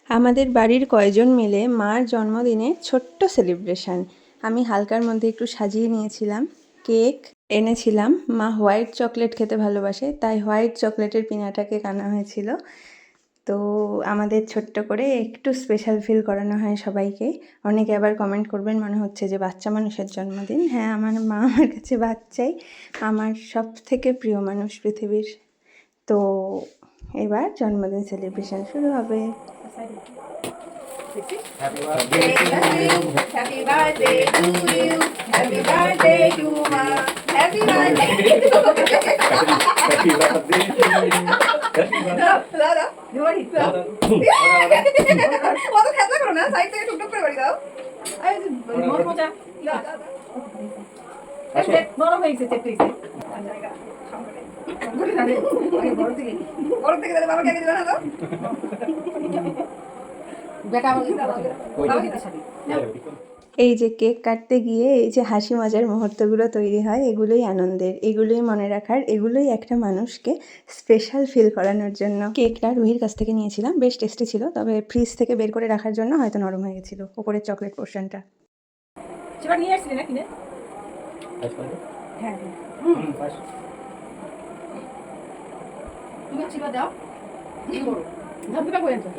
আমাদের বাড়ির কয়জন মিলে মার জন্মদিনে ছোট্ট সেলিব্রেশন। আমি হালকার মধ্যে একটু সাজিয়ে নিয়েছিলাম। কেক এনেছিলাম, মা হোয়াইট চকলেট খেতে ভালোবাসে, তাই হোয়াইট চকলেটের পিনাটা কেক আনা হয়েছিল। তো আমাদের ছোট্ট করে একটু স্পেশাল ফিল করানো হয় সবাইকে। অনেকে আবার কমেন্ট করবেন মনে হচ্ছে যে বাচ্চা মানুষের জন্মদিন। হ্যাঁ, আমার মা আমার কাছে বাচ্চাই আমার সব থেকে প্রিয় মানুষ পৃথিবীর। তো এবার জন্মদিন সেলিব্রেশন শুরু হবে। Happy birthday to you. Happy birthday to you. Happy birthday to Ma. Happy birthday. Happy birthday to you. Happy birthday. জোরি কত খেলা করো না, সাইড থেকে টুকটুক করে বাড়ি দাও। আই মোর মজা দাও আচ্ছা বড় হয়েছে চেপেছে জায়গা সামনে গুলি না রে বড় থেকে তাহলে বাবা কে দিবে না তো এই যে কেক কাটতে গিয়ে এই যে হাসি মজার মুহূর্তগুলো তৈরি হয়, এগুলোই আনন্দের, এগুলোই মনে রাখার, এগুলোই একটা মানুষকে স্পেশাল ফিল করানোর জন্য। কেকটা রুহির কাছ থেকে নিয়েছিলাম, বেশ টেস্টি ছিল, তবে ফ্রিজ থেকে বের করে রাখার জন্য হয়তো নরম হয়ে গেছিল ওপরের চকলেট পোর্শনটা। সেটা নিয়ে আসছিলি না কিনে? হ্যাঁ তুমি চিবা দাও কি করো ধাপটা করে আনছো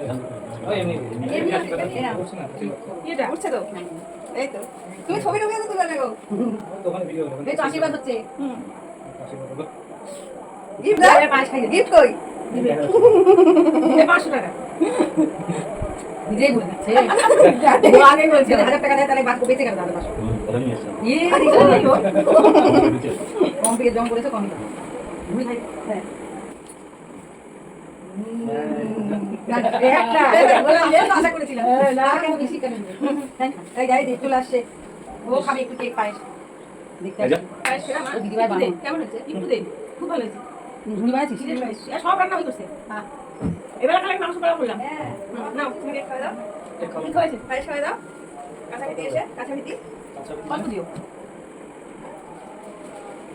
এটা উঠছে তো এই তো তুমি ছবি ঢুকিয়ে তো তুলে নেগো দোকানে ভিডিও এই তো আশীর্বাদ হচ্ছে গিফট দাও গিফট কই দিবে 500 টাকা নিজেই বলে দিচ্ছে ও আগে বলছে 1000 টাকা দেয় তাহলে বাদ বেঁচে গেল দাদা 500 কথা নিয়ে আসছে এই কম পেয়ে জম করেছে কম দুই ভাই হ্যাঁ আশা করেছিলাম না কেন বেশি কেন এই যাই দেখ চলে আসছে ও খাবে একটু কেক পায়েস দেখতে পায়েস দিদি ভাই বানাই কেমন হয়েছে একটু দে খুব ভালো হয়েছে ঝুড়ি বানাইছিস সব রান্না হয়ে গেছে হ্যাঁ এবার খালি মাংস করা করলাম নাও তুমি কেক খাওয়া দাও কি খাওয়াইছে পায়েস খাওয়া দাও কাঁচামিটি এসে কাঁচামিটি অল্প দিও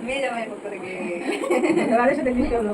মেয়ে জামাই পক্ষ থেকে এবারে সাথে দিতে হলো